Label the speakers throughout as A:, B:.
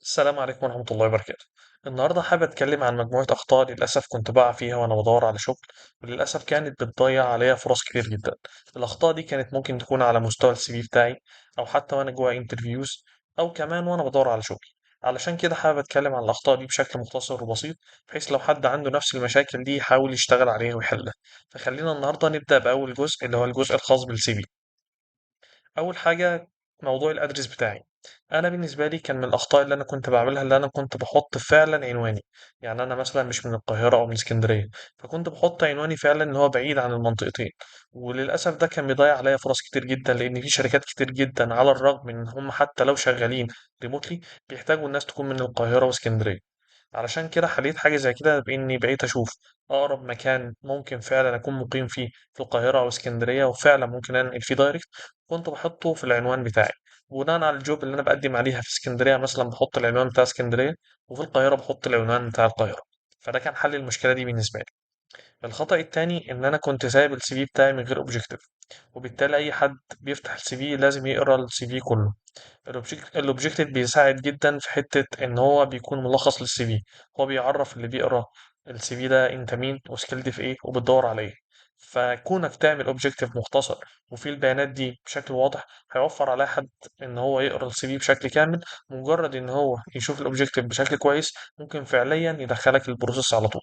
A: السلام عليكم ورحمة الله وبركاته. النهاردة حابب أتكلم عن مجموعة أخطاء للأسف كنت بقع فيها وأنا بدور على شغل، وللأسف كانت بتضيع عليا فرص كتير جدا. الأخطاء دي كانت ممكن تكون على مستوى السي في بتاعي، أو حتى وأنا جوا انترفيوز، أو كمان وأنا بدور على شغل. علشان كده حابب أتكلم عن الأخطاء دي بشكل مختصر وبسيط، بحيث لو حد عنده نفس المشاكل دي يحاول يشتغل عليها ويحلها. فخلينا النهاردة نبدأ بأول جزء اللي هو الجزء الخاص بالسي في. اول حاجه، موضوع الادرس بتاعي. انا بالنسبه لي كان من الاخطاء اللي انا كنت بعملها اللي انا كنت بحط فعلا عنواني. يعني انا مثلا مش من القاهره او من اسكندريه، فكنت بحط عنواني فعلا ان هو بعيد عن المنطقتين. وللاسف ده كان بيضيع عليا فرص كتير جدا، لان في شركات كتير جدا على الرغم من ان هم حتى لو شغالين ريموتلي بيحتاجوا الناس تكون من القاهره واسكندريه. علشان كده حليت حاجة زي كده بإني بقيت أشوف أقرب مكان ممكن فعلا أكون مقيم فيه في القاهرة أو اسكندرية، وفعلا ممكن أنقل فيه دايركت. كنت بحطه في العنوان بتاعي بناء على الجوب اللي أنا بقدم عليها. في اسكندرية مثلا بحط العنوان بتاع اسكندرية، وفي القاهرة بحط العنوان بتاع القاهرة. فده كان حل المشكلة دي بالنسبة لي. الخطأ التاني إن أنا كنت سايب السي في بتاعي من غير أوبجيكتيف، وبالتالي أي حد بيفتح السي في لازم يقرأ السي في كله. الاوبجكتيف بيساعد جدا في حتة ان هو بيكون ملخص للسي في. هو بيعرف اللي بيقرا السي في ده انت مين وسكيلد في ايه وبتدور على ايه. فكونك تعمل اوبجكتيف مختصر وفيه البيانات دي بشكل واضح هيوفر على حد ان هو يقرا السي في بشكل كامل. مجرد ان هو يشوف الاوبجكتيف بشكل كويس ممكن فعليا يدخلك البروسيس على طول.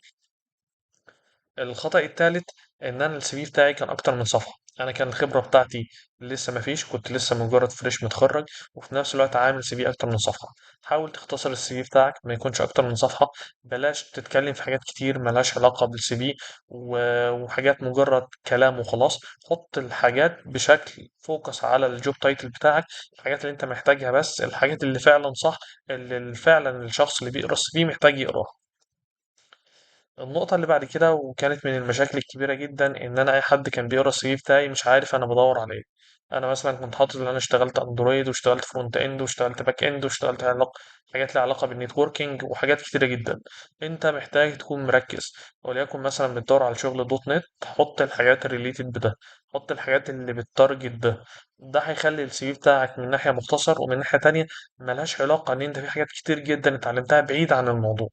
A: الخطأ التالت إن أنا السي في بتاعي كان أكتر من صفحة. أنا كان الخبرة بتاعتي لسه مفيش، كنت لسه مجرد فريش متخرج، وفي نفس الوقت عامل سي في أكتر من صفحة. حاول تختصر السي في بتاعك ما يكونش أكتر من صفحة. بلاش تتكلم في حاجات كتير ملهاش علاقة بالسي في وحاجات مجرد كلام وخلاص. حط الحاجات بشكل فوكس على الجوب تايتل بتاعك، الحاجات اللي أنت محتاجها، بس الحاجات اللي فعلا صح، اللي فعلا الشخص اللي بيقرأ السي في محتاج يقراها. النقطة اللي بعد كده وكانت من المشاكل الكبيرة جدا إن أنا أي حد كان بيقرا السي في بتاعي مش عارف أنا بدور على إيه. أنا مثلا كنت حاطط إن أنا اشتغلت أندرويد واشتغلت فرونت إند واشتغلت باك إند واشتغلت حاجات لها علاقة بالنيتوركينج وحاجات كتيرة جدا. أنت محتاج تكون مركز. وليكن مثلا بتدور على شغل دوت نت، حط الحاجات الريليتد بده، حط الحاجات اللي بتارجت ده. ده هيخلي السي في بتاعك من ناحية مختصر، ومن ناحية تانية ملهاش علاقة إن أنت في حاجات كتير جدا اتعلمتها بعيد عن الموضوع.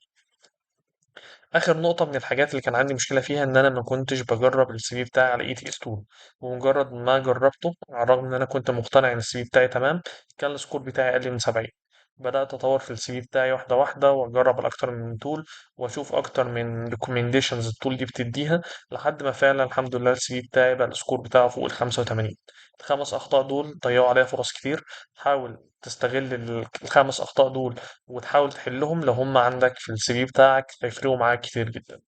A: اخر نقطه من الحاجات اللي كان عندي مشكله فيها ان انا ما كنتش بجرب السي في بتاعي على اي تي اس 2. ومجرد ما جربته على الرغم ان انا كنت مقتنع ان السي في بتاعي تمام، كان السكور بتاعي اقل من 70. بدات اطور في السي في بتاعي واحده واحده واجرب على اكتر من تول، واشوف اكتر من ريكومنديشنز التول دي بتديها، لحد ما فعلا الحمد لله السي في بتاعي بقى السكور بتاعه فوق ال 85. الخمس اخطاء دول ضيعوا عليا فرص كتير. حاول تستغل الخمس اخطاء دول وتحاول تحلهم، لو هم عندك في السي في بتاعك هيفرقوا معاك كتير جدا.